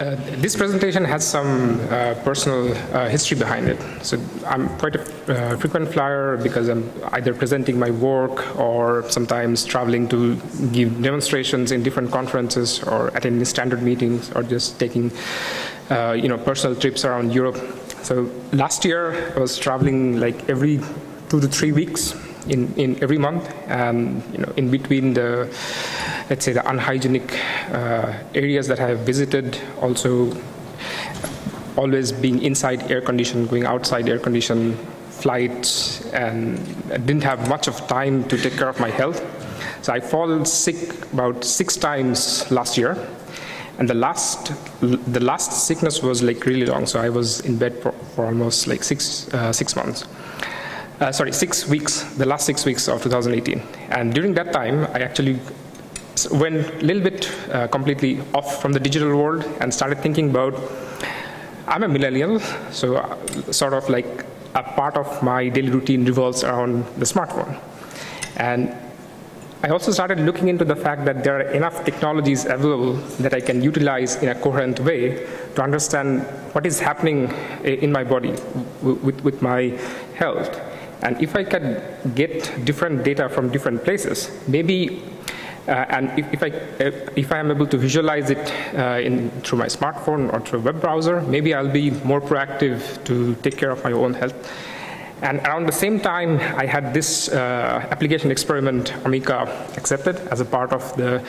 This presentation has some personal history behind it. So I'm quite a frequent flyer because I'm either presenting my work or sometimes traveling to give demonstrations in different conferences or attending standard meetings or just taking personal trips around Europe. So last year I was traveling like every 2 to 3 weeks in every month, and in between the, let's say, the unhygienic areas that I have visited, also always being inside air conditioned, going outside air conditioned flights, and I didn't have much of time to take care of my health. So I fall sick about 6 times last year, and the last sickness was like really long. So I was in bed for almost like 6 months. 6 weeks, the last 6 weeks of 2018. And during that time, I actually went a little bit completely off from the digital world and started thinking about, I'm a millennial, so sort of like a part of my daily routine revolves around the smartphone. And I also started looking into the fact that there are enough technologies available that I can utilize in a coherent way to understand what is happening in my body with my health. And if I can get different data from different places, maybe, and if I am able to visualize it through my smartphone or through a web browser, maybe I'll be more proactive to take care of my own health. And around the same time, I had this application experiment, AMICA, accepted as a part of the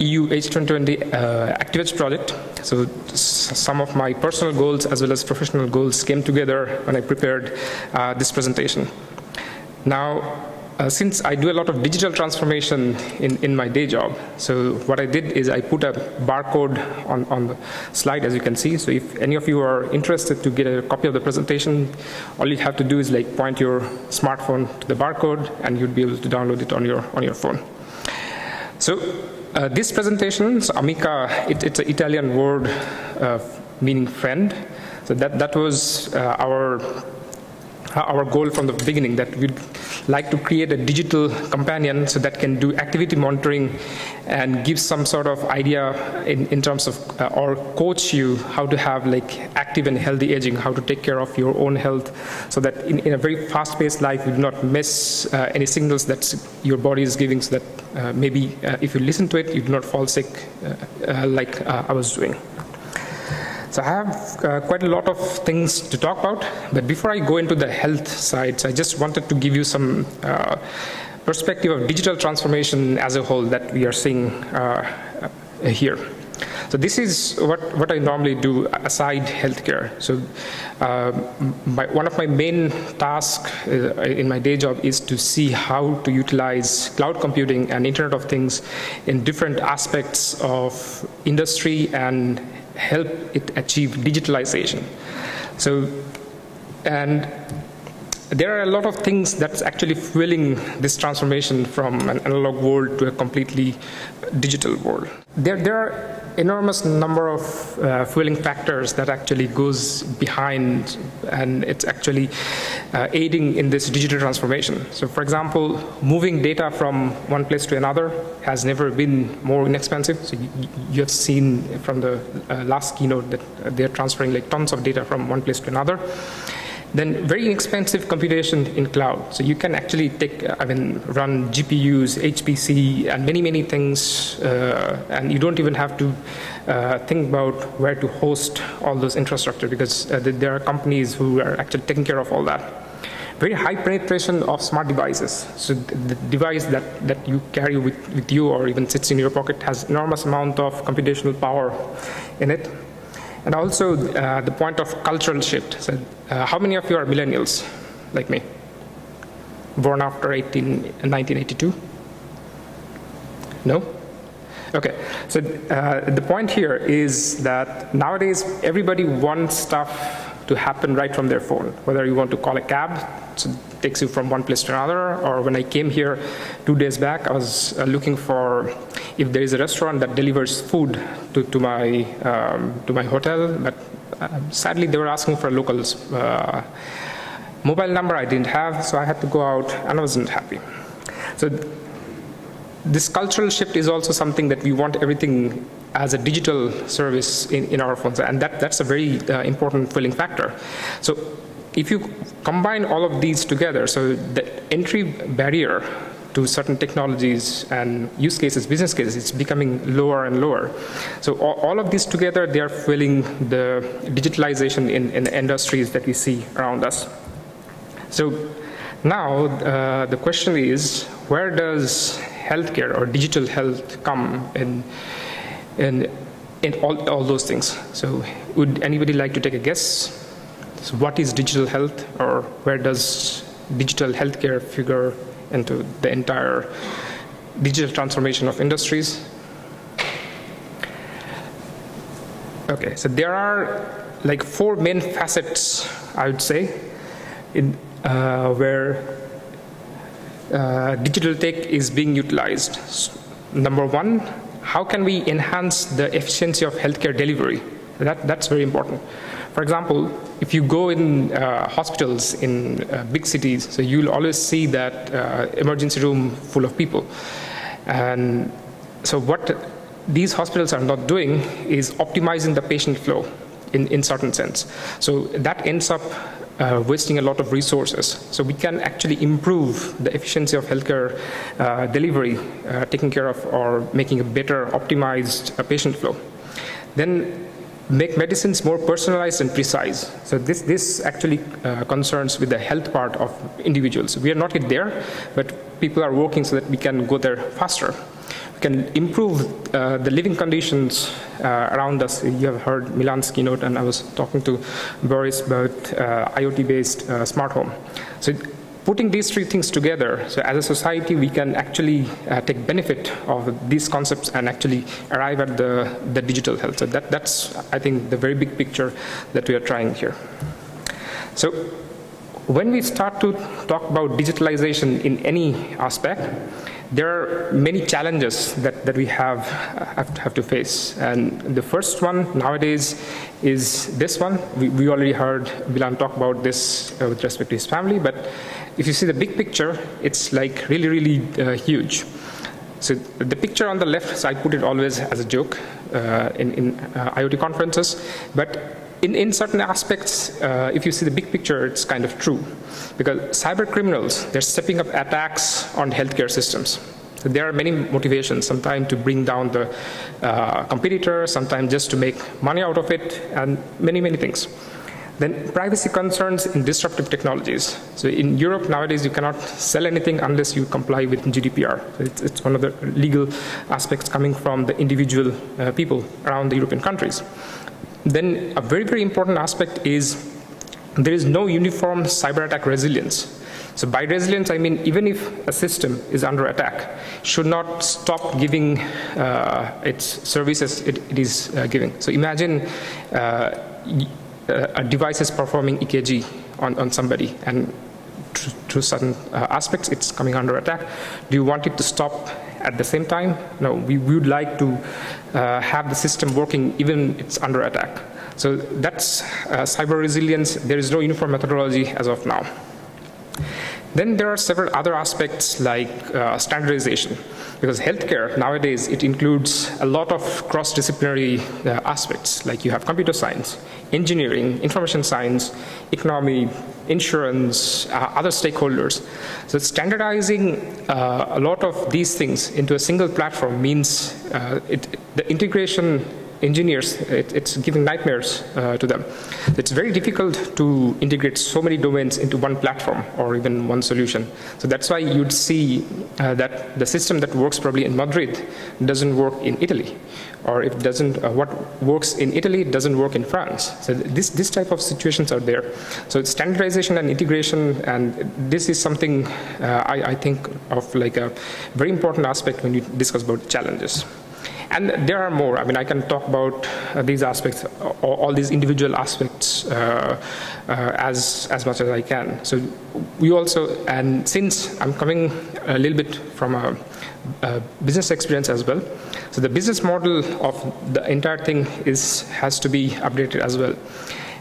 EU H2020 Activates project. So some of my personal goals as well as professional goals came together when I prepared this presentation. Now, since I do a lot of digital transformation in my day job, so what I did is I put a barcode on the slide, as you can see. So if any of you are interested to get a copy of the presentation, all you have to do is like point your smartphone to the barcode, and you'd be able to download it on your phone. So this presentation, so AMICA, it's an Italian word meaning friend. So that was our goal from the beginning, that we'd like to create a digital companion so that can do activity monitoring and give some sort of idea in terms of, or coach you how to have like active and healthy aging, how to take care of your own health, so that in a very fast-paced life you do not miss any signals that your body is giving, so that maybe if you listen to it, you do not fall sick like I was doing. So I have quite a lot of things to talk about, but before I go into the health side, I just wanted to give you some perspective of digital transformation as a whole that we are seeing here. So this is what I normally do aside healthcare. So one of my main tasks in my day job is to see how to utilize cloud computing and Internet of Things in different aspects of industry and help it achieve digitalization. So, and there are a lot of things that's actually fueling this transformation from an analog world to a completely digital world. There are enormous number of fueling factors that actually goes behind, and it's actually aiding in this digital transformation. So for example, moving data from one place to another has never been more inexpensive. So you have seen from the last keynote that they're transferring like tons of data from one place to another. Then very inexpensive computation in cloud. So you can actually run GPUs, HPC, and many things, and you don't even have to think about where to host all those infrastructure, because there are companies who are actually taking care of all that. Very high penetration of smart devices. So the device that you carry with you or even sits in your pocket has enormous amount of computational power in it. And also the point of cultural shift. So how many of you are millennials, like me? Born after 1982? No? Okay, so the point here is that nowadays everybody wants stuff to happen right from their phone. Whether you want to call a cab, so it takes you from one place to another, or when I came here 2 days back, I was looking for if there is a restaurant that delivers food to my hotel, but sadly they were asking for a local's mobile number I didn't have, so I had to go out, and I wasn't happy. So this cultural shift is also something that we want everything as a digital service in our phones, and that's a very important filling factor. So if you combine all of these together, so the entry barrier to certain technologies and use cases, business cases, it's becoming lower and lower. So all of these together, they are fueling the digitalization in the industries that we see around us. So now the question is, where does healthcare or digital health come in all those things? So would anybody like to take a guess? So what is digital health, or where does digital healthcare figure into the entire digital transformation of industries? Okay, so there are like 4 main facets, I would say, in where digital tech is being utilized. Number 1, how can we enhance the efficiency of healthcare delivery? That's very important. For example, if you go in hospitals in big cities, so you'll always see that emergency room full of people. And so what these hospitals are not doing is optimizing the patient flow in certain sense. So that ends up wasting a lot of resources. So we can actually improve the efficiency of healthcare delivery, taking care of or making a better optimized patient flow. Then make medicines more personalized and precise. So this actually concerns with the health part of individuals. We are not yet there, but people are working so that we can go there faster. We can improve the living conditions around us. You have heard Milan's keynote, and I was talking to Boris about IoT-based smart home. So putting these 3 things together, so as a society, we can actually take benefit of these concepts and actually arrive at the digital health. So that's, I think, the very big picture that we are trying here. So when we start to talk about digitalization in any aspect, there are many challenges that we have to face. And the first one nowadays is this one. We already heard Milan talk about this with respect to his family, but if you see the big picture, it's like really, really huge. So the picture on the left, so I put it always as a joke in IoT conferences, but in certain aspects, if you see the big picture, it's kind of true. Because cyber criminals, they're stepping up attacks on healthcare systems. So there are many motivations, sometimes to bring down the competitor, sometimes just to make money out of it, and many, many things. Then privacy concerns in disruptive technologies. So in Europe nowadays, you cannot sell anything unless you comply with GDPR. So it's one of the legal aspects coming from the individual people around the European countries. Then a very, very important aspect is there is no uniform cyber attack resilience. So by resilience, I mean even if a system is under attack, should not stop giving its services it is giving. So imagine a device is performing EKG on somebody, and through certain aspects, it's coming under attack. Do you want it to stop at the same time? No, we would like to have the system working even it's under attack. So that's cyber resilience. There is no uniform methodology as of now. Then there are several other aspects like standardization, because healthcare nowadays, it includes a lot of cross-disciplinary aspects, like you have computer science, engineering, information science, economy, insurance, other stakeholders. So standardizing a lot of these things into a single platform means the integration engineers, it's giving nightmares to them. It's very difficult to integrate so many domains into one platform or even one solution. So that's why you'd see that the system that works probably in Madrid doesn't work in Italy. Or if it doesn't, what works in Italy doesn't work in France. So this type of situations are there. So standardization and integration, and this is something I think of like a very important aspect when you discuss about challenges. And there are more. I mean, I can talk about these aspects, all these individual aspects as much as I can. So we also, and since I'm coming a little bit from a business experience as well, so the business model of the entire thing has to be updated as well.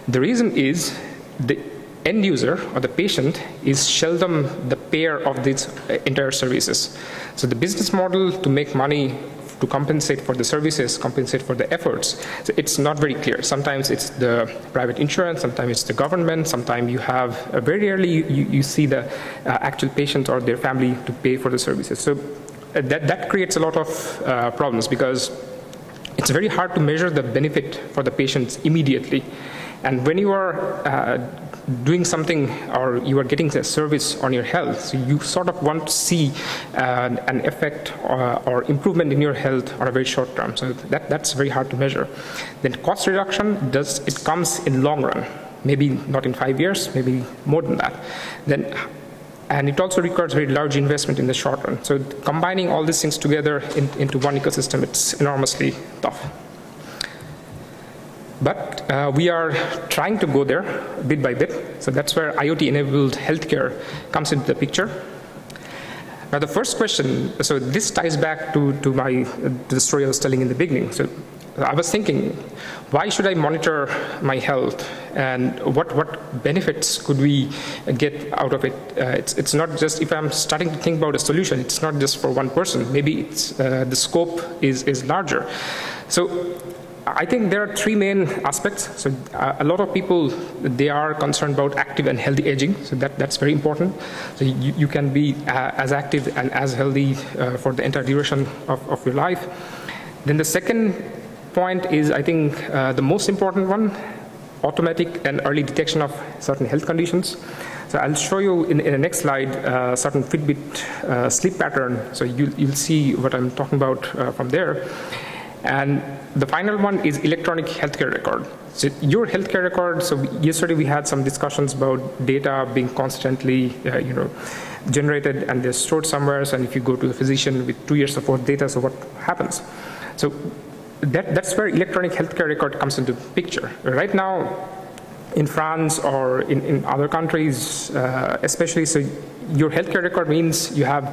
The reason is the end user or the patient is seldom the payer of these entire services. So the business model to make money to compensate for the services, compensate for the efforts. So it's not very clear. Sometimes it's the private insurance, sometimes it's the government, sometimes you have, very rarely you see the actual patient or their family to pay for the services. So that creates a lot of problems, because it's very hard to measure the benefit for the patients immediately. And when you are doing something, or you are getting a service on your health, so you sort of want to see an effect or improvement in your health on a very short term. So that's very hard to measure. Then cost reduction, it comes in long run, maybe not in 5 years, maybe more than that. And it also requires very large investment in the short run. So combining all these things together into one ecosystem, it's enormously tough. But we are trying to go there bit by bit. So that's where IoT-enabled healthcare comes into the picture. Now the first question, so this ties back to the story I was telling in the beginning. So I was thinking, why should I monitor my health, and what benefits could we get out of it? It's not just, if I'm starting to think about a solution, it's not just for one person. Maybe it's, the scope is larger. So I think there are three main aspects. So a lot of people, they are concerned about active and healthy aging. So that's very important. So you can be as active and as healthy for the entire duration of your life. Then the second point is, I think, the most important one, automatic and early detection of certain health conditions. So I'll show you in the next slide certain Fitbit sleep pattern. So you'll see what I'm talking about from there. And the final one is electronic healthcare record. So your healthcare record, so yesterday we had some discussions about data being constantly generated and they're stored somewhere. So, and if you go to the physician with 2 years of data, so what happens? So that's where electronic healthcare record comes into the picture. Right now, in France or in other countries, especially, so your healthcare record means you have,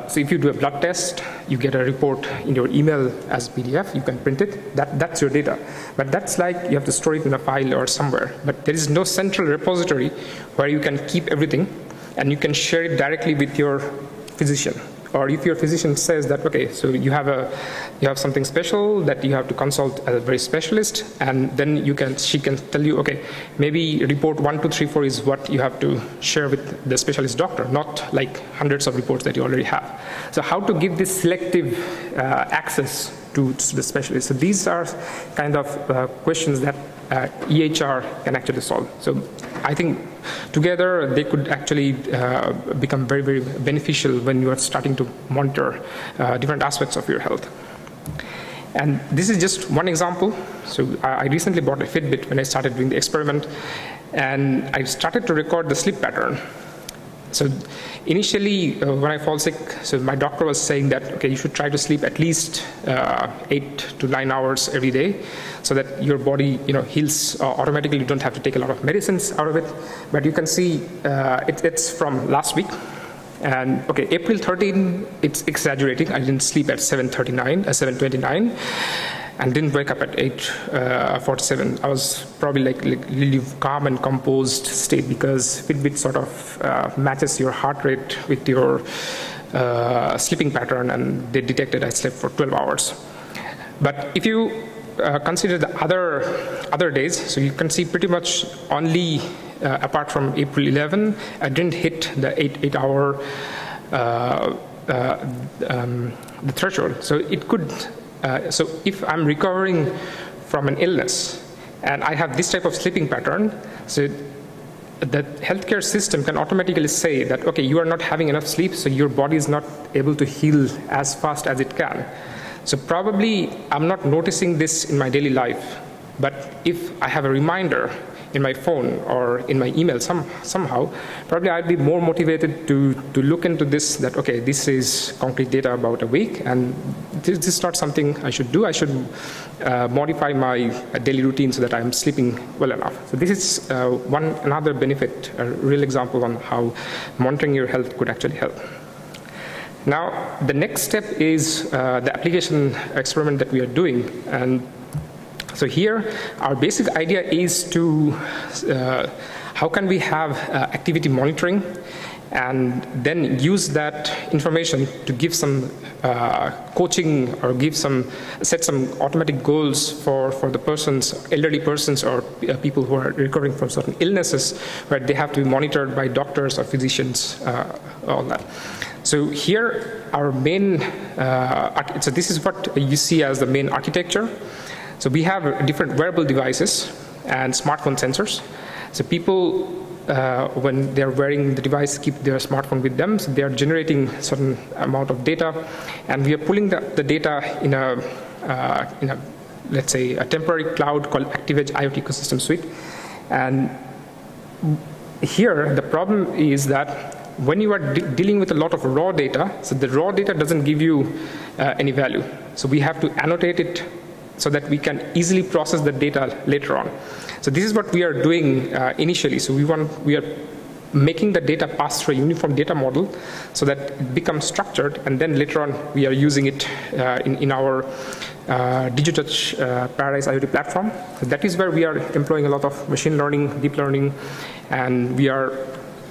so if you do a blood test, you get a report in your email as PDF, you can print it, that's your data. But that's like, you have to store it in a file or somewhere. But there is no central repository where you can keep everything and you can share it directly with your physician. Or if your physician says that, okay, so you have something special that you have to consult a very specialist, and then she can tell you, okay, maybe report 1, 2, 3, 4 is what you have to share with the specialist doctor, not like hundreds of reports that you already have. So how to give this selective access to the specialist? So these are kind of questions that EHR can actually solve. So I think together they could actually become very, very beneficial when you are starting to monitor different aspects of your health. And this is just one example. So I recently bought a Fitbit when I started doing the experiment, and I started to record the sleep pattern. So initially, when I fall sick, so my doctor was saying that, okay, you should try to sleep at least 8 to 9 hours every day, so that your body, heals automatically. You don't have to take a lot of medicines out of it. But you can see it's from last week. And okay, April 13, it's exaggerating. I didn't sleep at 7:29, and didn't wake up at 8:47. I was probably like really calm and composed state, because Fitbit sort of matches your heart rate with your sleeping pattern, and they detected I slept for 12 hours. But if you consider the other days, so you can see pretty much only apart from April 11, I didn't hit the 8 hour the threshold. So it could. So if I'm recovering from an illness and I have this type of sleeping pattern, so the healthcare system can automatically say that, okay, you are not having enough sleep, so your body is not able to heal as fast as it can. So probably I'm not noticing this in my daily life, but if I have a reminder in my phone or in my email somehow, probably I'd be more motivated to look into this, that, okay, this is concrete data about a week, and this is not something I should do. I should modify my daily routine so that I'm sleeping well enough. So this is another benefit, a real example on how monitoring your health could actually help. Now, the next step is the application experiment that we are doing. And so here, our basic idea is to, how can we have activity monitoring and then use that information to give some coaching or set some automatic goals for the persons, elderly persons or people who are recovering from certain illnesses where they have to be monitored by doctors or physicians, all that. So here our main, so this is what you see as the main architecture. So we have different wearable devices and smartphone sensors. So people, when they're wearing the device, keep their smartphone with them. So they are generating a certain amount of data, and we are pulling the data in a, let's say, a temporary cloud called ActiveEdge IoT Ecosystem Suite. And here, the problem is that when you are dealing with a lot of raw data, so the raw data doesn't give you any value. So we have to annotate it so that we can easily process the data later on. So this is what we are doing initially. So we are making the data pass through a uniform data model so that it becomes structured, and then later on we are using it in our DigiTouch Paradise IoT platform. So that is where we are employing a lot of machine learning, deep learning, and we are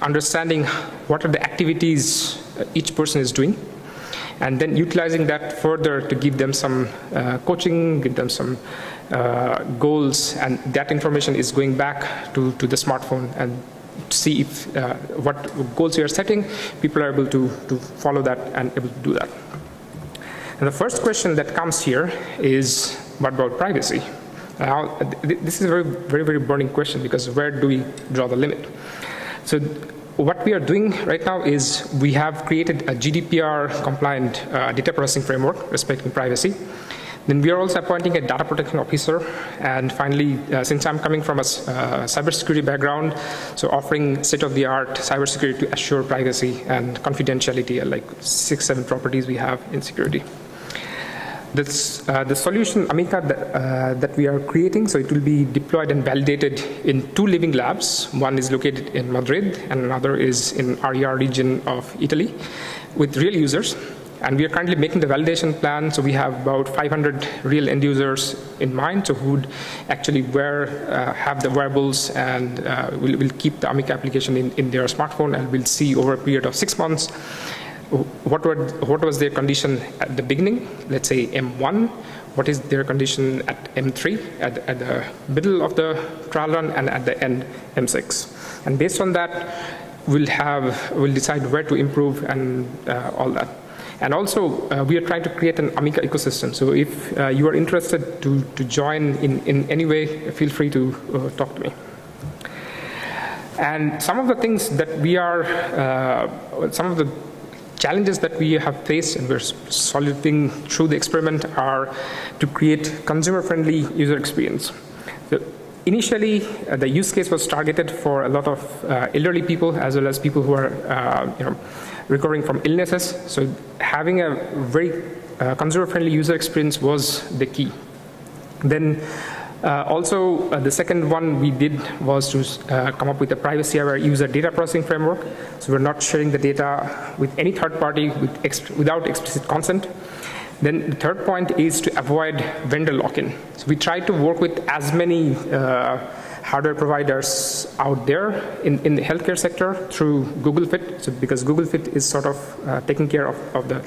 understanding what are the activities each person is doing, and then utilizing that further to give them some coaching, give them some goals, and that information is going back to the smartphone and see if what goals you are setting, people are able to follow that and able to do that. And the first question that comes here is, what about privacy? Now, this is a very burning question, because where do we draw the limit? So what we are doing right now is we have created a GDPR-compliant data processing framework respecting privacy. Then we are also appointing a data protection officer. And finally, since I'm coming from a cybersecurity background, so offering state-of-the-art cybersecurity to assure privacy and confidentiality, like 6-7 properties we have in security. The solution AMICA that we are creating, so it will be deployed and validated in 2 living labs. One is located in Madrid, and another is in RER region of Italy, with real users. And we are currently making the validation plan, so we have about 500 real end users in mind, so who would actually have the wearables and will keep the AMICA application in their smartphone, and we'll see over a period of 6 months what was their condition at the beginning, let's say M1, what is their condition at M3, at the middle of the trial run, and at the end, M6. And based on that, we'll decide where to improve and all that. And also, we are trying to create an AMICA ecosystem. So if you are interested to join in any way, feel free to talk to me. And some of the things that we are, some of the challenges that we have faced and we're solving through the experiment are to create consumer-friendly user experience. So initially, the use case was targeted for a lot of elderly people, as well as people who are recovering from illnesses. So having a very consumer-friendly user experience was the key. Then also, the second one we did was to come up with a privacy-aware user data processing framework. So we're not sharing the data with any third party without explicit consent. Then the third point is to avoid vendor lock-in. So we try to work with as many hardware providers out there in the healthcare sector through Google Fit. So because Google Fit is sort of taking care of the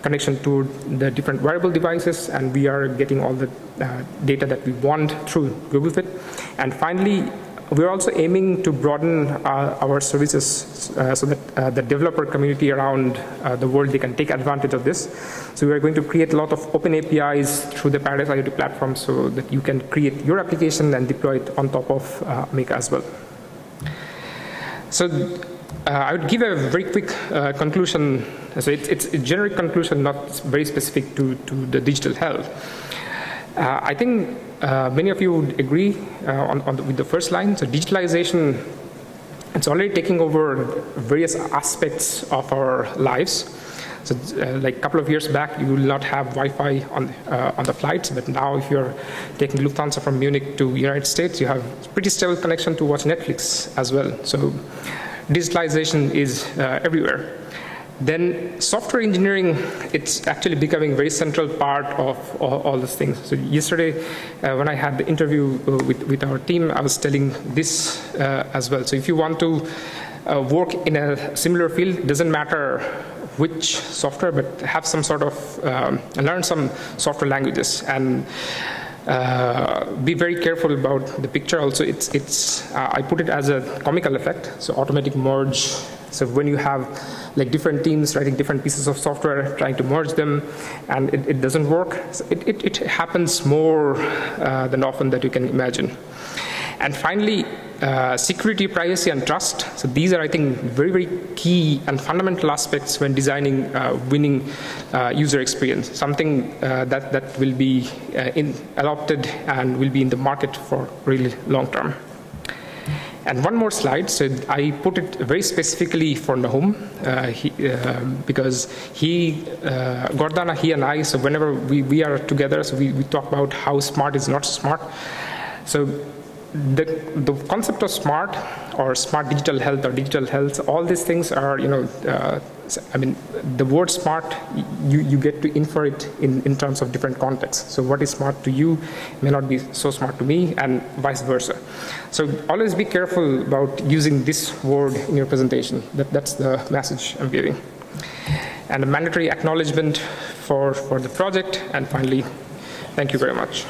connection to the different wearable devices, and we are getting all the data that we want through Google Fit. And finally, we're also aiming to broaden our services so that the developer community around the world, they can take advantage of this. So we are going to create a lot of open APIs through the Paradise IoT platform so that you can create your application and deploy it on top of AMICA as well. So I would give a very quick conclusion. So it's a generic conclusion, not very specific to the digital health. I think many of you would agree with the first line. So digitalization, it's already taking over various aspects of our lives. So like a couple of years back, you will not have Wi-Fi on the flights, but now if you're taking Lufthansa from Munich to United States, you have pretty stable connection to watch Netflix as well. So digitalization is everywhere. Then software engineering, it's actually becoming a very central part of all these things. So yesterday, when I had the interview with our team, I was telling this as well. So if you want to work in a similar field, doesn't matter which software, but have some sort of, learn some software languages, and be very careful about the picture. Also, I put it as a comical effect, so automatic merge. So when you have like different teams writing different pieces of software, trying to merge them, and it doesn't work, so it happens more than often that you can imagine. And finally, security, privacy, and trust. So these are, I think, very, very key and fundamental aspects when designing winning user experience, something that will be adopted and will be in the market for really long term. And one more slide. So I put it very specifically for Nahum, because Gordana, he and I, so whenever we are together, so we talk about how smart is not smart. So the concept of smart or smart digital health or digital health, all these things are, I mean, the word smart, you get to infer it in terms of different contexts. So what is smart to you may not be so smart to me, and vice versa. So always be careful about using this word in your presentation. That's the message I'm giving. And a mandatory acknowledgement for the project. And finally, thank you very much.